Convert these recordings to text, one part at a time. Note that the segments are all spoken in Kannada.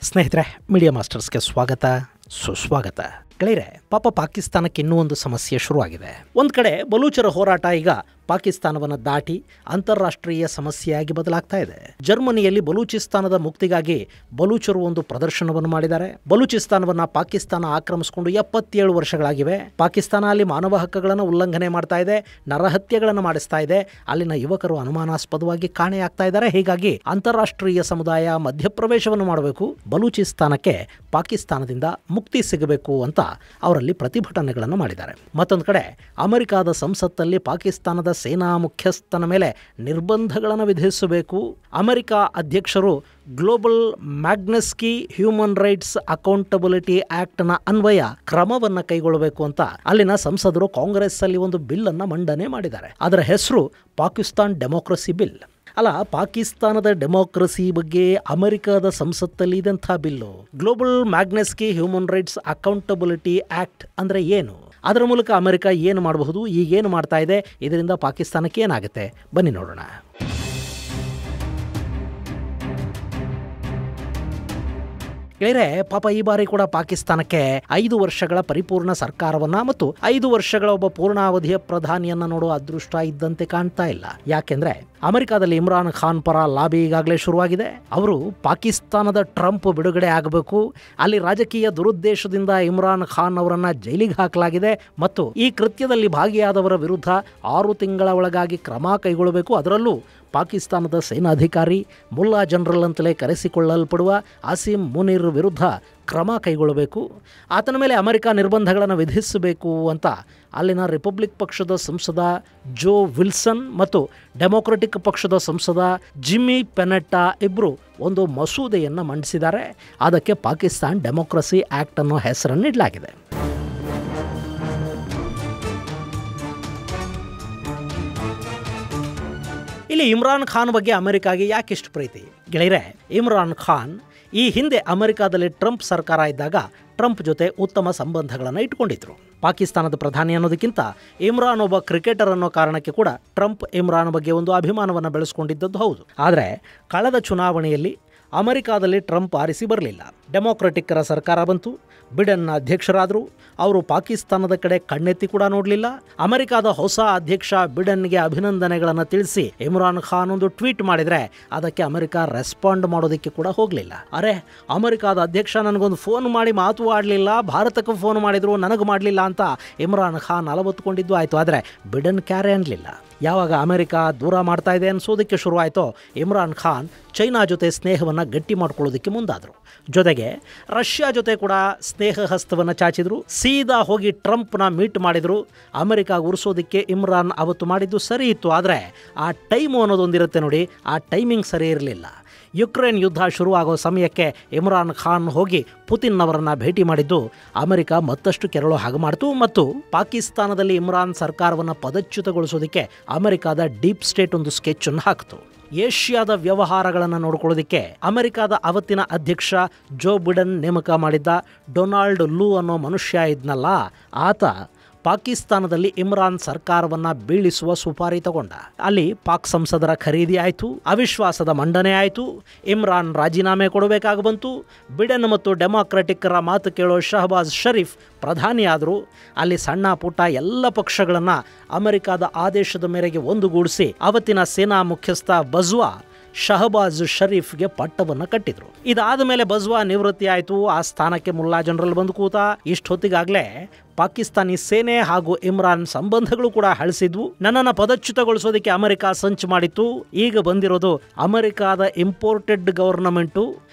ಸ್ನೇಹಿತರೆ, ಮೀಡಿಯಾ ಮಾಸ್ಟರ್ಸ್ಗೆ ಸ್ವಾಗತ ಸುಸ್ವಾಗತ. ಗೆಳೆಯರೆ, ಪಾಪ ಪಾಕಿಸ್ತಾನಕ್ಕೆ ಇನ್ನೂ ಒಂದು ಸಮಸ್ಯೆ ಶುರುವಾಗಿದೆ. ಒಂದು ಕಡೆ ಬಲೂಚರ ಹೋರಾಟ ಈಗ ಪಾಕಿಸ್ತಾನವನ್ನು ದಾಟಿ ಅಂತಾರಾಷ್ಟ್ರೀಯ ಸಮಸ್ಯೆಯಾಗಿ ಬದಲಾಗ್ತಾ ಇದೆ. ಜರ್ಮನಿಯಲ್ಲಿ ಬಲೂಚಿಸ್ತಾನದ ಮುಕ್ತಿಗಾಗಿ ಬಲೂಚರು ಒಂದು ಪ್ರದರ್ಶನವನ್ನು ಮಾಡಿದ್ದಾರೆ. ಬಲೂಚಿಸ್ತಾನವನ್ನು ಪಾಕಿಸ್ತಾನ ಆಕ್ರಮಿಸಿಕೊಂಡು 77 ವರ್ಷಗಳಾಗಿವೆ. ಪಾಕಿಸ್ತಾನ ಅಲ್ಲಿ ಮಾನವ ಹಕ್ಕುಗಳನ್ನು ಉಲ್ಲಂಘನೆ ಮಾಡ್ತಾ ಇದೆ, ನರಹತ್ಯೆಗಳನ್ನು ಮಾಡಿಸ್ತಾ ಇದೆ. ಅಲ್ಲಿನ ಯುವಕರು ಅನುಮಾನಾಸ್ಪದವಾಗಿ ಕಾಣೆಯಾಗ್ತಾ ಇದ್ದಾರೆ. ಹೀಗಾಗಿ ಅಂತಾರಾಷ್ಟ್ರೀಯ ಸಮುದಾಯ ಮಧ್ಯಪ್ರವೇಶವನ್ನು ಮಾಡಬೇಕು, ಬಲೂಚಿಸ್ತಾನಕ್ಕೆ ಪಾಕಿಸ್ತಾನದಿಂದ ಮುಕ್ತಿ ಸಿಗಬೇಕು ಅಂತ ಅವರಲ್ಲಿ ಪ್ರತಿಭಟನೆಗಳನ್ನು ಮಾಡಿದ್ದಾರೆ. ಮತ್ತೊಂದು ಕಡೆ ಅಮೆರಿಕಾದ ಸಂಸತ್ತಲ್ಲಿ ಪಾಕಿಸ್ತಾನದ ಸೇನಾ ಮುಖ್ಯಸ್ಥನ ಮೇಲೆ ನಿರ್ಬಂಧಗಳನ್ನು ವಿಧಿಸಬೇಕು. ಅಮೆರಿಕ ಅಧ್ಯಕ್ಷರು global Magnitsky human rights accountability ಆಕ್ಟ್ನ ಅನ್ವಯ ಕ್ರಮವನ್ನು ಕೈಗೊಳ್ಳಬೇಕು ಅಂತ ಅಲ್ಲಿನ ಸಂಸದರು ಕಾಂಗ್ರೆಸ್ ಅಲ್ಲಿ ಒಂದು ಬಿಲ್ ಅನ್ನು ಮಂಡನೆ ಮಾಡಿದ್ದಾರೆ. ಅದರ ಹೆಸರು ಪಾಕಿಸ್ತಾನ್ ಡೆಮೋಕ್ರಸಿ ಬಿಲ್. ಅಲ್ಲ, ಪಾಕಿಸ್ತಾನದ ಡೆಮೋಕ್ರಸಿ ಬಗ್ಗೆ ಅಮೆರಿಕದ ಸಂಸತ್ತಲ್ಲಿ ಇದಂಥ bill. Global Magnitsky human rights accountability act ಅಂದರೆ ಏನು? ಅದರ ಮೂಲಕ ಅಮೆರಿಕ ಏನು ಮಾಡಬಹುದು, ಈಗೇನು ಮಾಡ್ತಾ ಇದೆ, ಇದರಿಂದ ಪಾಕಿಸ್ತಾನಕ್ಕೆ ಏನಾಗುತ್ತೆ, ಬನ್ನಿ ನೋಡೋಣ. ಗೆಳೆಯರೆ, ಪಾಪ ಈ ಬಾರಿ ಕೂಡ ಪಾಕಿಸ್ತಾನಕ್ಕೆ 5 ವರ್ಷಗಳ ಪರಿಪೂರ್ಣ ಸರ್ಕಾರವನ್ನ ಮತ್ತು 5 ವರ್ಷಗಳ ಒಬ್ಬ ಪೂರ್ಣಾವಧಿಯ ಪ್ರಧಾನಿಯನ್ನ ನೋಡುವ ಅದೃಷ್ಟ ಇದ್ದಂತೆ ಕಾಣ್ತಾ ಇಲ್ಲ. ಯಾಕೆಂದ್ರೆ ಅಮೆರಿಕಾದಲ್ಲಿ ಇಮ್ರಾನ್ ಖಾನ್ ಪರ ಲಾಬಿ ಈಗಾಗಲೇ ಶುರುವಾಗಿದೆ. ಅವರು ಪಾಕಿಸ್ತಾನದ ಟ್ರಂಪ್ ಬಿಡುಗಡೆ ಆಗಬೇಕು, ಅಲ್ಲಿ ರಾಜಕೀಯ ದುರುದ್ದೇಶದಿಂದ ಇಮ್ರಾನ್ ಖಾನ್ ಅವರನ್ನ ಜೈಲಿಗೆ ಹಾಕಲಾಗಿದೆ ಮತ್ತು ಈ ಕೃತ್ಯದಲ್ಲಿ ಭಾಗಿಯಾದವರ ವಿರುದ್ಧ 6 ತಿಂಗಳ ಒಳಗಾಗಿ ಕ್ರಮ ಕೈಗೊಳ್ಳಬೇಕು. ಅದರಲ್ಲೂ ಪಾಕಿಸ್ತಾನದ ಸೇನಾಧಿಕಾರಿ ಮುಲ್ಲಾ ಜನರಲ್ ಅಂತಲೇ ಕರೆಸಿಕೊಳ್ಳಲ್ಪಡುವ ಆಸಿಮ್ ಮುನೀರ್ ವಿರುದ್ಧ ಕ್ರಮ ಕೈಗೊಳ್ಳಬೇಕು. ಆತನ ಮೇಲೆ ಅಮೆರಿಕ ನಿರ್ಬಂಧಗಳನ್ನು ವಿಧಿಸಬೇಕು ಅಂತ ಅಲ್ಲಿನ ರಿಪಬ್ಲಿಕ್ ಪಕ್ಷದ ಸಂಸದ ಜೋ ವಿಲ್ಸನ್ ಮತ್ತು ಡೆಮೊಕ್ರೆಟಿಕ್ ಪಕ್ಷದ ಸಂಸದ ಜಿಮ್ಮಿ ಪೆನೆಟ್ಟಾ ಇಬ್ಬರು ಒಂದು ಮಸೂದೆಯನ್ನು ಮಂಡಿಸಿದ್ದಾರೆ. ಅದಕ್ಕೆ ಪಾಕಿಸ್ತಾನ್ ಡೆಮೋಕ್ರಸಿ ಆಕ್ಟ್ ಅನ್ನೋ ಹೆಸರನ್ನು ನೀಡಲಾಗಿದೆ. ಇಲ್ಲಿ ಇಮ್ರಾನ್ ಖಾನ್ ಬಗ್ಗೆ ಅಮೆರಿಕಾಗೆ ಯಾಕಿಷ್ಟು ಪ್ರೀತಿ? ಗೆಳೆಯರೆ, ಇಮ್ರಾನ್ ಖಾನ್ ಈ ಹಿಂದೆ ಅಮೆರಿಕಾದಲ್ಲಿ ಟ್ರಂಪ್ ಸರ್ಕಾರ ಇದ್ದಾಗ ಟ್ರಂಪ್ ಜೊತೆ ಉತ್ತಮ ಸಂಬಂಧಗಳನ್ನು ಇಟ್ಕೊಂಡಿದ್ರು. ಪಾಕಿಸ್ತಾನದ ಪ್ರಧಾನಿ ಅನ್ನೋದಕ್ಕಿಂತ ಇಮ್ರಾನ್ ಒಬ್ಬ ಕ್ರಿಕೆಟರ್ ಅನ್ನೋ ಕಾರಣಕ್ಕೆ ಕೂಡ ಟ್ರಂಪ್ ಇಮ್ರಾನ್ ಬಗ್ಗೆ ಒಂದು ಅಭಿಮಾನವನ್ನು ಬೆಳೆಸ್ಕೊಂಡಿದ್ದದ್ದು ಹೌದು. ಆದರೆ ಕಳೆದ ಚುನಾವಣೆಯಲ್ಲಿ ಅಮೆರಿಕಾದಲ್ಲಿ ಟ್ರಂಪ್ ಆರಿಸಿ ಬರಲಿಲ್ಲ. ಡೆಮೊಕ್ರೆಟಿಕ್ಕರ ಸರ್ಕಾರ ಬಂತು, ಬಿಡೆನ್ ಅಧ್ಯಕ್ಷರಾದರು. ಅವರು ಪಾಕಿಸ್ತಾನದ ಕಡೆ ಕಣ್ಣೆತ್ತಿ ಕೂಡ ನೋಡಲಿಲ್ಲ. ಅಮೆರಿಕಾದ ಹೊಸ ಅಧ್ಯಕ್ಷ ಬಿಡೆನ್ಗೆ ಅಭಿನಂದನೆಗಳನ್ನು ತಿಳಿಸಿ ಇಮ್ರಾನ್ ಖಾನ್ ಒಂದು ಟ್ವೀಟ್ ಮಾಡಿದರೆ ಅದಕ್ಕೆ ಅಮೆರಿಕ ರೆಸ್ಪಾಂಡ್ ಮಾಡೋದಕ್ಕೆ ಕೂಡ ಹೋಗಲಿಲ್ಲ. ಅರೆ, ಅಮೆರಿಕಾದ ಅಧ್ಯಕ್ಷ ನನಗೊಂದು ಫೋನ್ ಮಾಡಿ ಮಾತು ಆಡಲಿಲ್ಲ, ಭಾರತಕ್ಕೆ ಫೋನ್ ಮಾಡಿದ್ರು, ನನಗೆ ಮಾಡಲಿಲ್ಲ ಅಂತ ಇಮ್ರಾನ್ ಖಾನ್ ಅಲವತ್ತುಕೊಂಡಿದ್ದು ಆಯಿತು. ಆದರೆ ಬಿಡೆನ್ ಕ್ಯಾರೆ ಅನ್ನಲಿಲ್ಲ. ಯಾವಾಗ ಅಮೆರಿಕ ದೂರ ಮಾಡ್ತಾ ಇದೆ ಅನ್ಸೋದಕ್ಕೆ ಶುರುವಾಯಿತೋ ಇಮ್ರಾನ್ ಖಾನ್ ಚೈನಾ ಜೊತೆ ಸ್ನೇಹವನ್ನು ಗಟ್ಟಿ ಮಾಡ್ಕೊಳ್ಳೋದಕ್ಕೆ ಮುಂದಾದರು. ಜೊತೆಗೆ ರಷ್ಯಾ ಜೊತೆ ಕೂಡ ಸ್ನೇಹ ಹಸ್ತವನ್ನು ಚಾಚಿದ್ರು. ಸೀದಾ ಹೋಗಿ ಟ್ರಂಪ್ನ ಮೀಟ್ ಮಾಡಿದರು. ಅಮೆರಿಕ ಉರಿಸೋದಕ್ಕೆ ಇಮ್ರಾನ್ ಅವತ್ತು ಮಾಡಿದ್ದು ಸರಿ ಇತ್ತು, ಆದರೆ ಆ ಟೈಮು ಅನ್ನೋದೊಂದಿರುತ್ತೆ ನೋಡಿ, ಆ ಟೈಮಿಂಗ್ ಸರಿ ಇರಲಿಲ್ಲ. ಯುಕ್ರೇನ್ ಯುದ್ಧ ಶುರುವಾಗೋ ಸಮಯಕ್ಕೆ ಇಮ್ರಾನ್ ಖಾನ್ ಹೋಗಿ ಪುತಿನ್ ಅವರನ್ನು ಭೇಟಿ ಮಾಡಿದ್ದು ಅಮೆರಿಕ ಮತ್ತಷ್ಟು ಕೆರಳೋ ಹಾಗೆ ಮಾಡಿತು ಮತ್ತು ಪಾಕಿಸ್ತಾನದಲ್ಲಿ ಇಮ್ರಾನ್ ಸರ್ಕಾರವನ್ನು ಪದಚ್ಯುತಗೊಳಿಸೋದಕ್ಕೆ ಅಮೆರಿಕದ ಡೀಪ್ ಸ್ಟೇಟ್ ಒಂದು ಸ್ಕೆಚ್ ಅನ್ನು ಹಾಕಿತು. ಏಷ್ಯಾದ ವ್ಯವಹಾರಗಳನ್ನು ನೋಡ್ಕೊಳ್ಳೋದಕ್ಕೆ ಅಮೆರಿಕದ ಅವತ್ತಿನ ಅಧ್ಯಕ್ಷ ಜೋ ಬಿಡೆನ್ ನೇಮಕ ಮಾಡಿದ್ದ ಡೊನಾಲ್ಡ್ ಲೂ ಅನ್ನೋ ಮನುಷ್ಯ ಇದ್ನಲ್ಲ, ಆತ ಪಾಕಿಸ್ತಾನದಲ್ಲಿ ಇಮ್ರಾನ್ ಸರ್ಕಾರವನ್ನು ಬೀಳಿಸುವ ಸುಪಾರಿ ತಗೊಂಡ. ಅಲ್ಲಿ ಪಾಕ್ ಸಂಸದರ ಖರೀದಿ ಆಯಿತು, ಅವಿಶ್ವಾಸದ ಮಂಡನೆ ಆಯಿತು, ಇಮ್ರಾನ್ ರಾಜೀನಾಮೆ ಕೊಡಬೇಕಾಗಿ ಬಂತು. ಬಿಡೆನ್ ಮತ್ತು ಡೆಮಾಕ್ರೆಟಿಕ್ಕರ ಮಾತು ಕೇಳೋ ಶಹಬಾಜ್ ಶರೀಫ್ ಪ್ರಧಾನಿಯಾದರು. ಅಲ್ಲಿ ಸಣ್ಣ ಪುಟ್ಟ ಎಲ್ಲ ಪಕ್ಷಗಳನ್ನು ಅಮೆರಿಕದ ಆದೇಶದ ಮೇರೆಗೆ ಒಂದುಗೂಡಿಸಿ ಅವತ್ತಿನ ಸೇನಾ ಮುಖ್ಯಸ್ಥ ಬಜ್ವಾ ಶಹಬಾಜ್ ಶರೀಫ್ಗೆ ಪಟ್ಟವನ್ನು ಕಟ್ಟಿದ್ರು. ಇದಾದ ಮೇಲೆ ಬಜ್ವಾ ನಿವೃತ್ತಿ ಆಯಿತು. ಆ ಸ್ಥಾನಕ್ಕೆ ಮುಲ್ಲಾ ಜನರಲ್ ಬಂದು ಕೂತ. ಇಷ್ಟೊತ್ತಿಗಾಗಲೇ ಪಾಕಿಸ್ತಾನಿ ಸೇನೆ ಹಾಗೂ ಇಮ್ರಾನ್ ಸಂಬಂಧಗಳು ಕೂಡ ಹಳಿಸಿದ್ವು. ನನ್ನನ್ನು ಪದಚ್ಯುತಗೊಳಿಸೋದಕ್ಕೆ ಅಮೆರಿಕ ಸಂಚು ಮಾಡಿತ್ತು. ಈಗ ಬಂದಿರೋದು ಅಮೆರಿಕಾದ ಇಂಪೋರ್ಟೆಡ್ ಗವರ್ನಮೆಂಟು.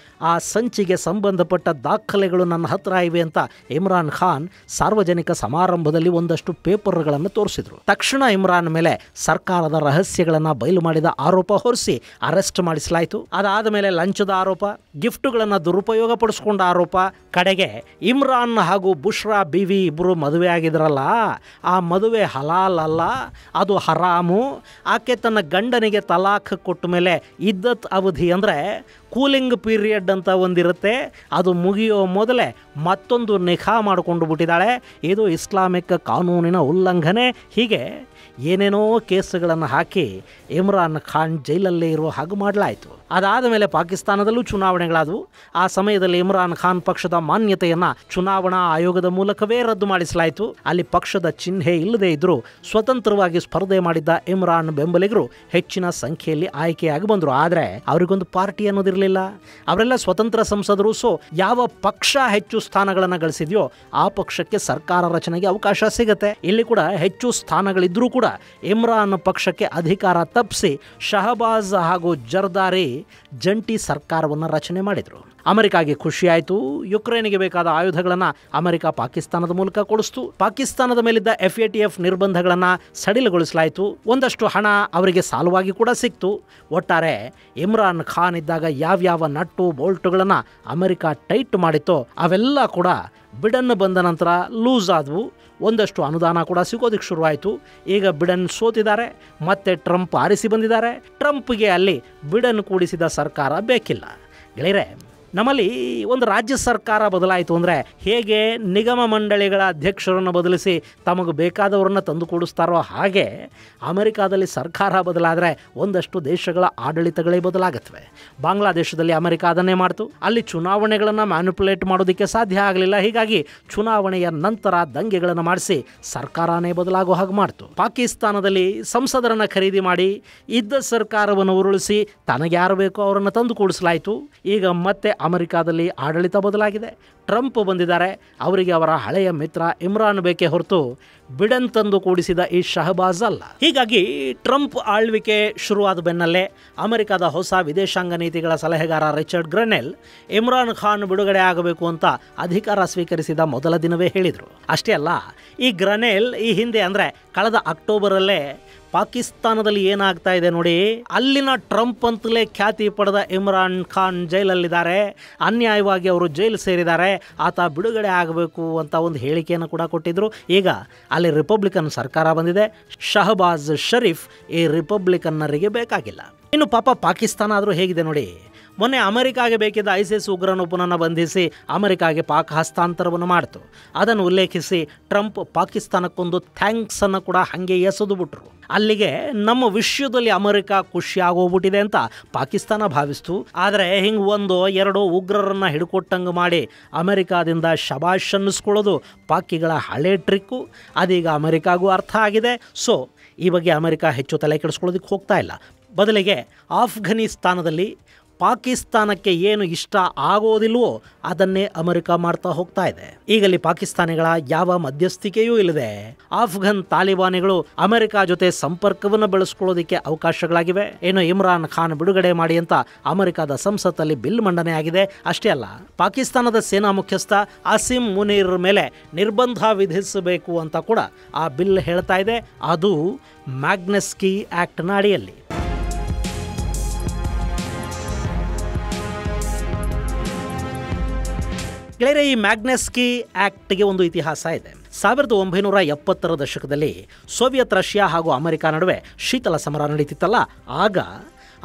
ಆ ಸಂಚಿಗೆ ಸಂಬಂಧಪಟ್ಟ ದಾಖಲೆಗಳು ನನ್ನ ಹತ್ರ ಇವೆ ಅಂತ ಇಮ್ರಾನ್ ಖಾನ್ ಸಾರ್ವಜನಿಕ ಸಮಾರಂಭದಲ್ಲಿ ಒಂದಷ್ಟು ಪೇಪರ್ಗಳನ್ನು ತೋರಿಸಿದ್ರು. ತಕ್ಷಣ ಇಮ್ರಾನ್ ಮೇಲೆ ಸರ್ಕಾರದ ರಹಸ್ಯಗಳನ್ನು ಬಯಲು ಮಾಡಿದ ಆರೋಪ ಹೊರಿಸಿ ಅರೆಸ್ಟ್ ಮಾಡಿಸಲಾಯಿತು. ಅದಾದ ಮೇಲೆ ಲಂಚದ ಆರೋಪ, ಗಿಫ್ಟುಗಳನ್ನು ದುರುಪಯೋಗ ಪಡಿಸ್ಕೊಂಡ ಆರೋಪ, ಕಡೆಗೆ ಇಮ್ರಾನ್ ಹಾಗೂ ಬುಷ್ರಾ ಬೀವಿ ಇಬ್ಬರು ಮದುವೆ ಆಗಿದ್ರಲ್ಲ, ಆ ಮದುವೆ ಹಲಾಲ್ ಅಲ್ಲ, ಅದು ಹರಾಮು. ಆಕೆ ತನ್ನ ಗಂಡನಿಗೆ ತಲಾಖ್ ಕೊಟ್ಟ ಮೇಲೆ ಇದ್ದತ್ ಅವಧಿ ಅಂದರೆ ಕೂಲಿಂಗ್ ಪೀರಿಯಡ್ ಅಂತ ಒಂದಿರುತ್ತೆ, ಅದು ಮುಗಿಯೋ ಮೊದಲೇ ಮತ್ತೊಂದು ನಿಖಾ ಮಾಡಿಕೊಂಡು ಬಿಟ್ಟಿದ್ದಾಳೆ. ಇದು ಇಸ್ಲಾಮಿಕ್ ಕಾನೂನಿನ ಉಲ್ಲಂಘನೆ. ಹೀಗೆ ಏನೇನೋ ಕೇಸುಗಳನ್ನು ಹಾಕಿ ಇಮ್ರಾನ್ ಖಾನ್ ಜೈಲಲ್ಲೇ ಇರೋ ಹಾಗೆ ಮಾಡಲಾಯಿತು. ಅದಾದ ಮೇಲೆ ಪಾಕಿಸ್ತಾನದಲ್ಲೂ ಚುನಾವಣೆಗಳಾದವು. ಆ ಸಮಯದಲ್ಲಿ ಇಮ್ರಾನ್ ಖಾನ್ ಪಕ್ಷದ ಮಾನ್ಯತೆಯನ್ನು ಚುನಾವಣಾ ಆಯೋಗದ ಮೂಲಕವೇ ರದ್ದು ಮಾಡಿಸಲಾಯಿತು. ಅಲ್ಲಿ ಪಕ್ಷದ ಚಿಹ್ನೆ ಇಲ್ಲದೇ ಇದ್ದರೂ ಸ್ವತಂತ್ರವಾಗಿ ಸ್ಪರ್ಧೆ ಮಾಡಿದ್ದ ಇಮ್ರಾನ್ ಬೆಂಬಲಿಗರು ಹೆಚ್ಚಿನ ಸಂಖ್ಯೆಯಲ್ಲಿ ಆಯ್ಕೆಯಾಗಿ ಬಂದರು. ಆದರೆ ಅವರಿಗೊಂದು ಪಾರ್ಟಿ ಅನ್ನೋದಿರಲಿಲ್ಲ. ಅವರೆಲ್ಲ ಸ್ವತಂತ್ರ ಸಂಸದರು. ಸೊ ಯಾವ ಪಕ್ಷ ಹೆಚ್ಚು ಸ್ಥಾನಗಳನ್ನು ಗಳಿಸಿದೆಯೋ ಆ ಪಕ್ಷಕ್ಕೆ ಸರ್ಕಾರ ರಚನೆಗೆ ಅವಕಾಶ ಸಿಗುತ್ತೆ. ಇಲ್ಲಿ ಕೂಡ ಹೆಚ್ಚು ಸ್ಥಾನಗಳಿದ್ರೂ ಕೂಡ ಇಮ್ರಾನ್ ಪಕ್ಷಕ್ಕೆ ಅಧಿಕಾರ ತಪ್ಪಿಸಿ ಶಹಬಾಜ್ ಹಾಗೂ ಜರ್ದಾರಿ ಜಂಟಿ ಸರ್ಕಾರವನ್ನು ರಚನೆ ಮಾಡಿದರು. ಅಮೆರಿಕಾಗೆ ಖುಷಿಯಾಯಿತು. ಯುಕ್ರೇನ್ಗೆ ಬೇಕಾದ ಆಯುಧಗಳನ್ನು ಅಮೆರಿಕ ಪಾಕಿಸ್ತಾನದ ಮೂಲಕ ಕೊಡಿಸ್ತು. ಪಾಕಿಸ್ತಾನದ ಮೇಲಿದ್ದ FATF ನಿರ್ಬಂಧಗಳನ್ನು ಸಡಿಲಗೊಳಿಸಲಾಯಿತು. ಒಂದಷ್ಟು ಹಣ ಅವರಿಗೆ ಸಾಲವಾಗಿ ಕೂಡ ಸಿಕ್ತು. ಒಟ್ಟಾರೆ ಇಮ್ರಾನ್ ಖಾನ್ ಇದ್ದಾಗ ಯಾವ್ಯಾವ ನಟ್ಟು ಬೋಲ್ಟುಗಳನ್ನು ಅಮೆರಿಕ ಟೈಟ್ ಮಾಡಿತ್ತೋ ಅವೆಲ್ಲ ಕೂಡ ಬಿಡನ್ ಬಂದ ನಂತರ ಲೂಸ್ ಆದವು. ಒಂದಷ್ಟು ಅನುದಾನ ಕೂಡ ಸಿಗೋದಕ್ಕೆ ಶುರುವಾಯಿತು. ಈಗ ಬಿಡನ್ ಸೋತಿದ್ದಾರೆ, ಮತ್ತೆ ಟ್ರಂಪ್ ಆರಿಸಿ ಬಂದಿದ್ದಾರೆ. ಟ್ರಂಪ್ಗೆ ಅಲ್ಲಿ ಬಿಡನ್ ಕೂಡಿಸಿದ ಸರ್ಕಾರ ಬೇಕಿಲ್ಲ. ಗೆಳೆಯರೆ, ನಮ್ಮಲ್ಲಿ ಒಂದು ರಾಜ್ಯ ಸರ್ಕಾರ ಬದಲಾಯಿತು ಅಂದರೆ ಹೇಗೆ ನಿಗಮ ಮಂಡಳಿಗಳ ಅಧ್ಯಕ್ಷರನ್ನು ಬದಲಿಸಿ ತಮಗೆ ಬೇಕಾದವರನ್ನು ತಂದು ಕೂಡಿಸ್ತಾರೋ ಹಾಗೆ ಅಮೆರಿಕಾದಲ್ಲಿ ಸರ್ಕಾರ ಬದಲಾದರೆ ಒಂದಷ್ಟು ದೇಶಗಳ ಆಡಳಿತಗಳೇ ಬದಲಾಗುತ್ತವೆ. ಬಾಂಗ್ಲಾದೇಶದಲ್ಲಿ ಅಮೆರಿಕ ಅದನ್ನೇ ಮಾಡ್ತು. ಅಲ್ಲಿ ಚುನಾವಣೆಗಳನ್ನು ಮ್ಯಾನಿಪುಲೇಟ್ ಮಾಡೋದಕ್ಕೆ ಸಾಧ್ಯ ಆಗಲಿಲ್ಲ. ಹೀಗಾಗಿ ಚುನಾವಣೆಯ ನಂತರ ದಂಗೆಗಳನ್ನು ಮಾಡಿಸಿ ಸರ್ಕಾರನೇ ಬದಲಾಗೋ ಹಾಗೆ ಮಾಡ್ತು. ಪಾಕಿಸ್ತಾನದಲ್ಲಿ ಸಂಸದರನ್ನು ಖರೀದಿ ಮಾಡಿ ಇದ್ದ ಸರ್ಕಾರವನ್ನು ಉರುಳಿಸಿ ತನಗೆ ಯಾರು ಬೇಕೋ ಅವರನ್ನು ತಂದು ಕೂಡಿಸಲಾಯಿತು. ಈಗ ಮತ್ತೆ ಅಮೆರಿಕಾದಲ್ಲಿ ಆಡಳಿತ ಬದಲಾಗಿದೆ. ಟ್ರಂಪ್ ಬಂದಿದ್ದಾರೆ. ಅವರಿಗೆ ಅವರ ಹಳೆಯ ಮಿತ್ರ ಇಮ್ರಾನ್ ಬೇಕೇ ಹೊರತು ಬಿಡನ್ ತಂದು ಕೂಡಿಸಿದ ಈ ಶಹಬಾಜ್ ಅಲ್ಲ. ಹೀಗಾಗಿ ಟ್ರಂಪ್ ಆಳ್ವಿಕೆ ಶುರುವಾದ ಬೆನ್ನಲ್ಲೇ ಅಮೆರಿಕದ ಹೊಸ ವಿದೇಶಾಂಗ ನೀತಿಗಳ ಸಲಹೆಗಾರ ರಿಚರ್ಡ್ ಗ್ರೆನೆಲ್ ಇಮ್ರಾನ್ ಖಾನ್ ಬಿಡುಗಡೆ ಆಗಬೇಕು ಅಂತ ಅಧಿಕಾರ ಸ್ವೀಕರಿಸಿದ ಮೊದಲ ದಿನವೇ ಹೇಳಿದರು. ಅಷ್ಟೇ ಅಲ್ಲ, ಈ ಗ್ರೆನೆಲ್ ಈ ಹಿಂದೆ ಅಂದರೆ ಕಳೆದ ಅಕ್ಟೋಬರಲ್ಲೇ ಪಾಕಿಸ್ತಾನದಲ್ಲಿ ಏನಾಗ್ತಾ ಇದೆ ನೋಡಿ, ಅಲ್ಲಿನ ಟ್ರಂಪ್ ಅಂತಲೇ ಖ್ಯಾತಿ ಪಡೆದ ಇಮ್ರಾನ್ ಖಾನ್ ಜೈಲಲ್ಲಿದ್ದಾರೆ, ಅನ್ಯಾಯವಾಗಿ ಅವರು ಜೈಲು ಸೇರಿದ್ದಾರೆ, ಆತ ಬಿಡುಗಡೆ ಆಗಬೇಕು ಅಂತ ಒಂದು ಹೇಳಿಕೆಯನ್ನು ಕೂಡ ಕೊಟ್ಟಿದ್ದರು. ಈಗ ಅಲ್ಲಿ ರಿಪಬ್ಲಿಕನ್ ಸರ್ಕಾರ ಬಂದಿದೆ. ಶಹಬಾಜ್ ಶರೀಫ್ ಈ ರಿಪಬ್ಲಿಕನ್ನರಿಗೆ ಬೇಕಾಗಿಲ್ಲ. ಇನ್ನು ಪಾಪ ಪಾಕಿಸ್ತಾನ ಆದರೂ ಹೇಗಿದೆ ನೋಡಿ. ಮೊನ್ನೆ ಅಮೆರಿಕಾಗೆ ಬೇಕಿದ್ದ ISIS ಉಗ್ರನೊಬ್ಬನನ್ನು ಬಂಧಿಸಿ ಅಮೆರಿಕಾಗೆ ಪಾಕ್ ಹಸ್ತಾಂತರವನ್ನು ಮಾಡಿತು. ಅದನ್ನು ಉಲ್ಲೇಖಿಸಿ ಟ್ರಂಪ್ ಪಾಕಿಸ್ತಾನಕ್ಕೊಂದು ಥ್ಯಾಂಕ್ಸ್ ಅನ್ನು ಕೂಡ ಹಾಗೆ ಎಸೆದು ಬಿಟ್ರು. ಅಲ್ಲಿಗೆ ನಮ್ಮ ವಿಶ್ವದಲ್ಲಿ ಅಮೆರಿಕ ಖುಷಿಯಾಗೋಗ್ಬಿಟ್ಟಿದೆ ಅಂತ ಪಾಕಿಸ್ತಾನ ಭಾವಿಸ್ತು. ಆದರೆ ಹಿಂಗೆ ಒಂದೋ ಎರಡೋ ಉಗ್ರರನ್ನು ಹಿಡ್ಕೊಟ್ಟಂಗೆ ಮಾಡಿ ಅಮೆರಿಕಾದಿಂದ ಶಬಾಷ್ ಅನ್ನಿಸ್ಕೊಳ್ಳೋದು ಪಾಕಿಗಳ ಹಳೆ ಟ್ರಿಕ್ಕು. ಅದೀಗ ಅಮೆರಿಕಾಗೂ ಅರ್ಥ ಆಗಿದೆ. ಸೊ ಈ ಬಗ್ಗೆ ಅಮೆರಿಕ ಹೆಚ್ಚು ತಲೆ ಕೆಡಿಸ್ಕೊಳ್ಳೋದಕ್ಕೆ ಹೋಗ್ತಾ ಇಲ್ಲ. ಬದಲಿಗೆ ಆಫ್ಘನಿಸ್ತಾನದಲ್ಲಿ ಪಾಕಿಸ್ತಾನಕ್ಕೆ ಏನು ಇಷ್ಟ ಆಗೋದಿಲ್ವೋ ಅದನ್ನೇ ಅಮೆರಿಕ ಮಾಡ್ತಾ ಹೋಗ್ತಾ ಇದೆ. ಈಗಲ್ಲಿ ಪಾಕಿಸ್ತಾನಿಗಳ ಯಾವ ಮಧ್ಯಸ್ಥಿಕೆಯೂ ಇಲ್ಲದೆ ಆಫ್ಘನ್ ತಾಲಿಬಾನಿಗಳು ಅಮೆರಿಕ ಜೊತೆ ಸಂಪರ್ಕವನ್ನು ಬೆಳೆಸ್ಕೊಳ್ಳೋದಕ್ಕೆ ಅವಕಾಶಗಳಾಗಿವೆ. ಏನು ಇಮ್ರಾನ್ ಖಾನ್ ಬಿಡುಗಡೆ ಮಾಡಿ ಅಂತ ಅಮೆರಿಕದ ಸಂಸತ್ತಲ್ಲಿ ಬಿಲ್ ಮಂಡನೆ ಆಗಿದೆ. ಅಷ್ಟೇ ಅಲ್ಲ, ಪಾಕಿಸ್ತಾನದ ಸೇನಾ ಮುಖ್ಯಸ್ಥ ಅಸಿಂ ಮುನೀರ್ ಮೇಲೆ ನಿರ್ಬಂಧ ವಿಧಿಸಬೇಕು ಅಂತ ಕೂಡ ಆ ಬಿಲ್ ಹೇಳ್ತಾ ಇದೆ. ಅದು ಮ್ಯಾಗ್ನೆಸ್ಕಿ ಆಕ್ಟ್ನ ಅಡಿಯಲ್ಲಿ. ಗೆಳೆಯರೆ, ಈ ಮ್ಯಾಗ್ನೆಸ್ಕಿ ಆ್ಯಕ್ಟ್ಗೆ ಒಂದು ಇತಿಹಾಸ ಇದೆ. 1970ರ ದಶಕದಲ್ಲಿ ಸೋವಿಯತ್ ರಷ್ಯಾ ಹಾಗೂ ಅಮೆರಿಕ ನಡುವೆ ಶೀತಲ ಸಮರ ನಡೀತಿತ್ತಲ್ಲ, ಆಗ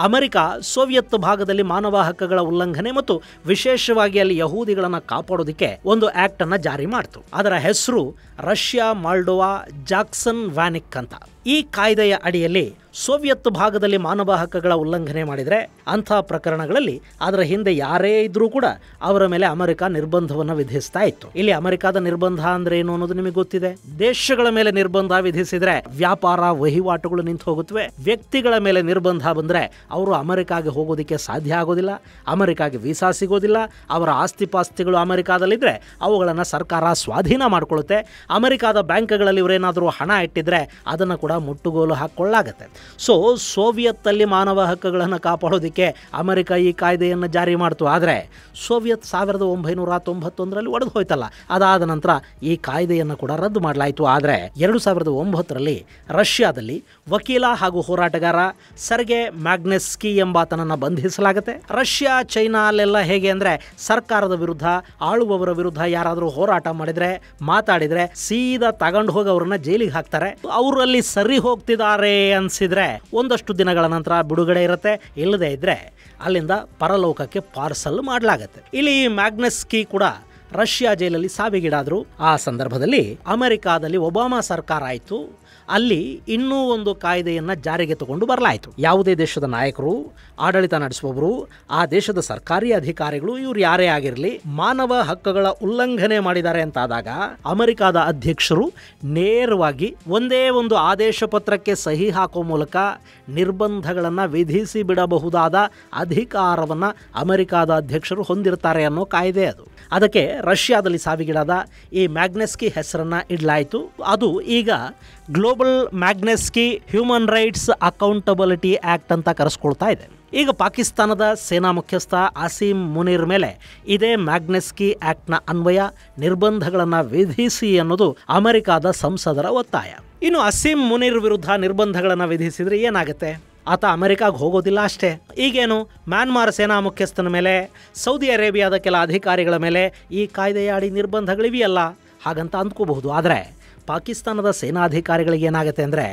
ಅಮೆರಿಕ ಸೋವಿಯತ್ ಭಾಗದಲ್ಲಿ ಮಾನವ ಹಕ್ಕುಗಳ ಉಲ್ಲಂಘನೆ ಮತ್ತು ವಿಶೇಷವಾಗಿ ಅಲ್ಲಿ ಯಹೂದಿಗಳನ್ನು ಕಾಪಾಡೋದಕ್ಕೆ ಒಂದು ಆಕ್ಟ್ ಅನ್ನು ಜಾರಿ ಮಾಡಿತು. ಅದರ ಹೆಸರು ರಷ್ಯಾ ಮಾಲ್ಡೋವಾ ಜಾಕ್ಸನ್ ವ್ಯಾನಿಕ್ ಅಂತ. ಈ ಕಾಯ್ದೆಯ ಅಡಿಯಲ್ಲಿ ಸೋವಿಯತ್ ಭಾಗದಲ್ಲಿ ಮಾನವ ಹಕ್ಕುಗಳ ಉಲ್ಲಂಘನೆ ಮಾಡಿದರೆ ಅಂಥ ಪ್ರಕರಣಗಳಲ್ಲಿ ಅದರ ಹಿಂದೆ ಯಾರೇ ಇದ್ರೂ ಕೂಡ ಅವರ ಮೇಲೆ ಅಮೆರಿಕ ನಿರ್ಬಂಧವನ್ನು ವಿಧಿಸ್ತಾ ಇತ್ತು. ಇಲ್ಲಿ ಅಮೆರಿಕದ ನಿರ್ಬಂಧ ಅಂದ್ರೆ ಏನು ಅನ್ನೋದು ನಿಮಗೆ ಗೊತ್ತಿದೆ. ದೇಶಗಳ ಮೇಲೆ ನಿರ್ಬಂಧ ವಿಧಿಸಿದ್ರೆ ವ್ಯಾಪಾರ ವಹಿವಾಟುಗಳು ನಿಂತು ಹೋಗುತ್ತವೆ. ವ್ಯಕ್ತಿಗಳ ಮೇಲೆ ನಿರ್ಬಂಧ ಬಂದರೆ ಅವರು ಅಮೆರಿಕಾಗೆ ಹೋಗೋದಕ್ಕೆ ಸಾಧ್ಯ ಆಗೋದಿಲ್ಲ, ಅಮೆರಿಕಾಗೆ ವೀಸಾ ಸಿಗೋದಿಲ್ಲ. ಅವರ ಆಸ್ತಿ ಪಾಸ್ತಿಗಳು ಅಮೆರಿಕಾದಲ್ಲಿದ್ದರೆ ಅವುಗಳನ್ನು ಸರ್ಕಾರ ಸ್ವಾಧೀನ ಮಾಡಿಕೊಳ್ಳುತ್ತೆ. ಅಮೆರಿಕಾದ ಬ್ಯಾಂಕ್ಗಳಲ್ಲಿ ಇವರೇನಾದರೂ ಹಣ ಇಟ್ಟಿದ್ರೆ ಅದನ್ನು ಕೂಡ ಮುಟ್ಟುಗೋಲು ಹಾಕ್ಕೊಳ್ಳಾಗತ್ತೆ. ಸೊ ಸೋವಿಯತ್ತಲ್ಲಿ ಮಾನವ ಹಕ್ಕುಗಳನ್ನು ಕಾಪಾಡೋದಕ್ಕೆ ಅಮೆರಿಕ ಈ ಕಾಯ್ದೆಯನ್ನು ಜಾರಿ ಮಾಡ್ತು. ಆದರೆ ಸೋವಿಯತ್ 1991ರಲ್ಲಿ ಒಡೆದು ಹೋಯ್ತಲ್ಲ, ಅದಾದ ನಂತರ ಈ ಕಾಯ್ದೆಯನ್ನು ಕೂಡ ರದ್ದು ಮಾಡಲಾಯಿತು. ಆದರೆ 2009ರಲ್ಲಿ ರಷ್ಯಾದಲ್ಲಿ ವಕೀಲ ಹಾಗೂ ಹೋರಾಟಗಾರ ಸರ್ಗೆ ಮ್ಯಾಗ್ನೆಸ್ಕಿ ಎಂಬಾತನನ್ನು ಬಂಧಿಸಲಾಗುತ್ತೆ. ರಷ್ಯಾ ಚೈನಾ ಅಲ್ಲೆಲ್ಲ ಹೇಗೆ ಅಂದರೆ ಸರ್ಕಾರದ ವಿರುದ್ಧ ಆಳುವವರ ವಿರುದ್ಧ ಯಾರಾದರೂ ಹೋರಾಟ ಮಾಡಿದರೆ ಮಾತಾಡಿದರೆ ಸೀದಾ ತಗೊಂಡು ಹೋಗಿ ಅವರನ್ನ ಜೈಲಿಗೆ ಹಾಕ್ತಾರೆ. ಅವರಲ್ಲಿ ಸರಿ ಹೋಗ್ತಿದ್ದಾರೆ ಅನ್ಸಿದ್ರೆ ಒಂದಷ್ಟು ದಿನಗಳ ನಂತರ ಬಿಡುಗಡೆ ಇರುತ್ತೆ, ಇಲ್ಲದೆ ಇದ್ರೆ ಅಲ್ಲಿಂದ ಪರಲೋಕಕ್ಕೆ ಪಾರ್ಸಲ್ ಮಾಡಲಾಗತ್ತೆ. ಇಲ್ಲಿ ಮ್ಯಾಗ್ನೆಸ್ಕಿ ಕೂಡ ರಷ್ಯಾ ಜೈಲಲ್ಲಿ ಸಾವಿಗೀಡಾದ್ರು. ಆ ಸಂದರ್ಭದಲ್ಲಿ ಅಮೆರಿಕಾದಲ್ಲಿ ಒಬಾಮಾ ಸರ್ಕಾರ ಆಯಿತು. ಅಲ್ಲಿ ಇನ್ನೂ ಒಂದು ಕಾಯ್ದೆಯನ್ನು ಜಾರಿಗೆ ತಗೊಂಡು ಬರಲಾಯಿತು. ಯಾವುದೇ ದೇಶದ ನಾಯಕರು, ಆಡಳಿತ ನಡೆಸುವವರು, ಆ ದೇಶದ ಸರ್ಕಾರಿ ಅಧಿಕಾರಿಗಳು, ಇವರು ಯಾರೇ ಆಗಿರಲಿ, ಮಾನವ ಹಕ್ಕುಗಳ ಉಲ್ಲಂಘನೆ ಮಾಡಿದ್ದಾರೆ ಅಂತಾದಾಗ ಅಮೆರಿಕಾದ ಅಧ್ಯಕ್ಷರು ನೇರವಾಗಿ ಒಂದೇ ಒಂದು ಆದೇಶ ಪತ್ರಕ್ಕೆ ಸಹಿ ಹಾಕುವ ಮೂಲಕ ನಿರ್ಬಂಧಗಳನ್ನು ವಿಧಿಸಿ ಬಿಡಬಹುದಾದ ಅಧಿಕಾರವನ್ನು ಅಮೆರಿಕಾದ ಅಧ್ಯಕ್ಷರು ಹೊಂದಿರ್ತಾರೆ ಅನ್ನೋ ಕಾಯ್ದೆ ಅದು. ಅದಕ್ಕೆ ರಷ್ಯಾದಲ್ಲಿ ಸಾವಿಗೀಡಾದ ಈ ಮ್ಯಾಗ್ನೆಸ್ಕಿ ಹೆಸರನ್ನು ಇಡಲಾಯಿತು. ಅದು ಈಗ global Magnitsky human rights accountability act ಅಂತ ಕರೆಸ್ಕೊಳ್ತಾ ಇದೆ. ಈಗ ಪಾಕಿಸ್ತಾನದ ಸೇನಾ ಮುಖ್ಯಸ್ಥ ಅಸೀಮ್ ಮುನೀರ್ ಮೇಲೆ ಇದೇ ಮ್ಯಾಗ್ನೆಸ್ಕಿ ಆ್ಯಕ್ಟ್ನ ಅನ್ವಯ ನಿರ್ಬಂಧಗಳನ್ನು ವಿಧಿಸಿ ಅನ್ನೋದು ಅಮೆರಿಕಾದ ಸಂಸದರ ಒತ್ತಾಯ. ಇನ್ನು ಅಸೀಮ್ ಮುನೀರ್ ವಿರುದ್ಧ ನಿರ್ಬಂಧಗಳನ್ನು ವಿಧಿಸಿದರೆ ಏನಾಗುತ್ತೆ? ಆತ ಅಮೆರಿಕಾಗೆ ಹೋಗೋದಿಲ್ಲ ಅಷ್ಟೇ. ಈಗೇನು ಮ್ಯಾನ್ಮಾರ್ ಸೇನಾ ಮುಖ್ಯಸ್ಥನ ಮೇಲೆ, ಸೌದಿ ಅರೇಬಿಯಾದ ಕೆಲ ಅಧಿಕಾರಿಗಳ ಮೇಲೆ ಈ ಕಾಯ್ದೆಯ ಅಡಿ ನಿರ್ಬಂಧಗಳಿವೆಯಲ್ಲ ಹಾಗಂತ ಅಂದ್ಕೋಬಹುದು. ಆದರೆ ಪಾಕಿಸ್ತಾನದ ಸೇನಾಧಿಕಾರಿಗಳಿಗೆ ಏನಾಗುತ್ತೆ ಅಂದರೆ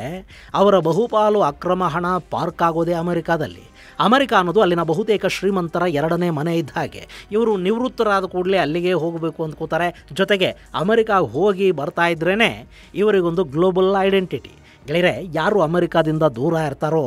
ಅವರ ಬಹುಪಾಲು ಅಕ್ರಮ ಹಣ ಪಾರ್ಕ್ ಆಗೋದೇ ಅಮೆರಿಕಾದಲ್ಲಿ. ಅಮೆರಿಕ ಅನ್ನೋದು ಅಲ್ಲಿನ ಬಹುತೇಕ ಶ್ರೀಮಂತರ ಎರಡನೇ ಮನೆ ಇದ್ದ ಹಾಗೆ. ಇವರು ನಿವೃತ್ತರಾದ ಕೂಡಲೇ ಅಲ್ಲಿಗೆ ಹೋಗಬೇಕು ಅಂದ್ಕೋತಾರೆ. ಜೊತೆಗೆ ಅಮೆರಿಕಾಗೆ ಹೋಗಿ ಬರ್ತಾ ಇದ್ರೇ ಇವರಿಗೊಂದು ಗ್ಲೋಬಲ್ ಐಡೆಂಟಿಟಿ. ಗೆಳೆಯರೆ, ಯಾರು ಅಮೆರಿಕಾದಿಂದ ದೂರ ಇರ್ತಾರೋ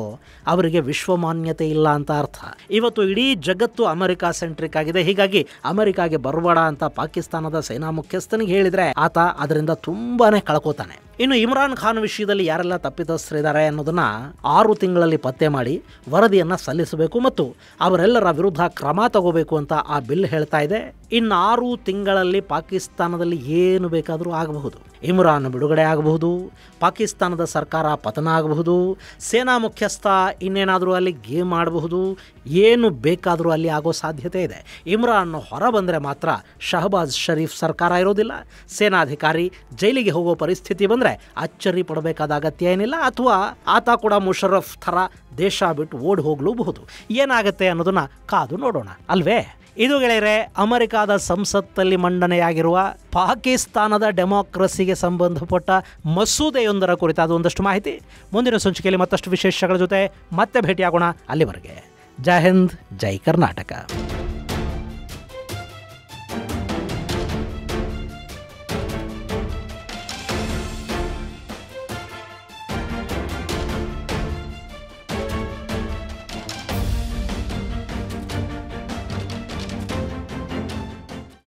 ಅವರಿಗೆ ವಿಶ್ವಮಾನ್ಯತೆ ಇಲ್ಲ ಅಂತ ಅರ್ಥ. ಇವತ್ತು ಇಡೀ ಜಗತ್ತು ಅಮೆರಿಕಾ ಸೆಂಟ್ರಿಕ್ ಆಗಿದೆ. ಹೀಗಾಗಿ ಅಮೆರಿಕಾಗೆ ಬರಬೇಡ ಅಂತ ಪಾಕಿಸ್ತಾನದ ಸೇನಾ ಮುಖ್ಯಸ್ಥನಿಗೆ ಹೇಳಿದರೆ ಆತ ಅದರಿಂದ ತುಂಬಾನೇ ಕಳ್ಕೋತಾನೆ. ಇನ್ನು ಇಮ್ರಾನ್ ಖಾನ್ ವಿಷಯದಲ್ಲಿ ಯಾರೆಲ್ಲ ತಪ್ಪಿತಸ್ಥರಿದ್ದಾರೆ ಅನ್ನೋದನ್ನ 6 ತಿಂಗಳಲ್ಲಿ ಪತ್ತೆ ಮಾಡಿ ವರದಿಯನ್ನು ಸಲ್ಲಿಸಬೇಕು ಮತ್ತು ಅವರೆಲ್ಲರ ವಿರುದ್ಧ ಕ್ರಮ ತಗೋಬೇಕು ಅಂತ ಆ ಬಿಲ್ ಹೇಳ್ತಾ ಇದೆ. ಇನ್ನು 6 ತಿಂಗಳಲ್ಲಿ ಪಾಕಿಸ್ತಾನದಲ್ಲಿ ಏನು ಬೇಕಾದರೂ ಆಗಬಹುದು. ಇಮ್ರಾನ್ ಬಿಡುಗಡೆ ಆಗಬಹುದು, ಪಾಕಿಸ್ತಾನದ ಸರ್ಕಾರ ಪತನ ಆಗಬಹುದು, ಸೇನಾ ಮುಖ್ಯಸ್ಥ ಇನ್ನೇನಾದರೂ ಅಲ್ಲಿ ಗೇಮ್ ಮಾಡಬಹುದು, ಏನು ಬೇಕಾದರೂ ಅಲ್ಲಿ ಆಗೋ ಸಾಧ್ಯತೆ ಇದೆ. ಇಮ್ರಾನ್ ಹೊರ ಬಂದರೆ ಮಾತ್ರ ಶಹಬಾಜ್ ಶರೀಫ್ ಸರ್ಕಾರ ಇರೋದಿಲ್ಲ. ಸೇನಾಧಿಕಾರಿ ಜೈಲಿಗೆ ಹೋಗೋ ಪರಿಸ್ಥಿತಿ ಬಂದರೆ ಅಚ್ಚರಿ ಪಡಬೇಕಾದ ಅಗತ್ಯ ಏನಿಲ್ಲ. ಅಥವಾ ಆತ ಕೂಡ ಮುಷರಫ್ ಥರ ದೇಶ ಬಿಟ್ಟು ಓಡಿ ಹೋಗಲೂಬಹುದು. ಏನಾಗುತ್ತೆ ಅನ್ನೋದನ್ನ ಕಾದು ನೋಡೋಣ ಅಲ್ವೇ? ಇದು ಗೆಳೆಯರೆ, ಅಮೆರಿಕಾದ ಸಂಸತ್ತಲ್ಲಿ ಮಂಡನೆಯಾಗಿರುವ ಪಾಕಿಸ್ತಾನದ ಡೆಮಾಕ್ರಸಿಗೆ ಸಂಬಂಧಪಟ್ಟ ಮಸೂದೆಯೊಂದರ ಕುರಿತಾದ ಒಂದಷ್ಟು ಮಾಹಿತಿ. ಮುಂದಿನ ಸಂಚಿಕೆಯಲ್ಲಿ ಮತ್ತಷ್ಟು ವಿಶೇಷಗಳ ಜೊತೆ ಮತ್ತೆ ಭೇಟಿಯಾಗೋಣ. ಅಲ್ಲಿವರೆಗೆ ಜೈ ಹಿಂದ್, ಜೈ ಕರ್ನಾಟಕ.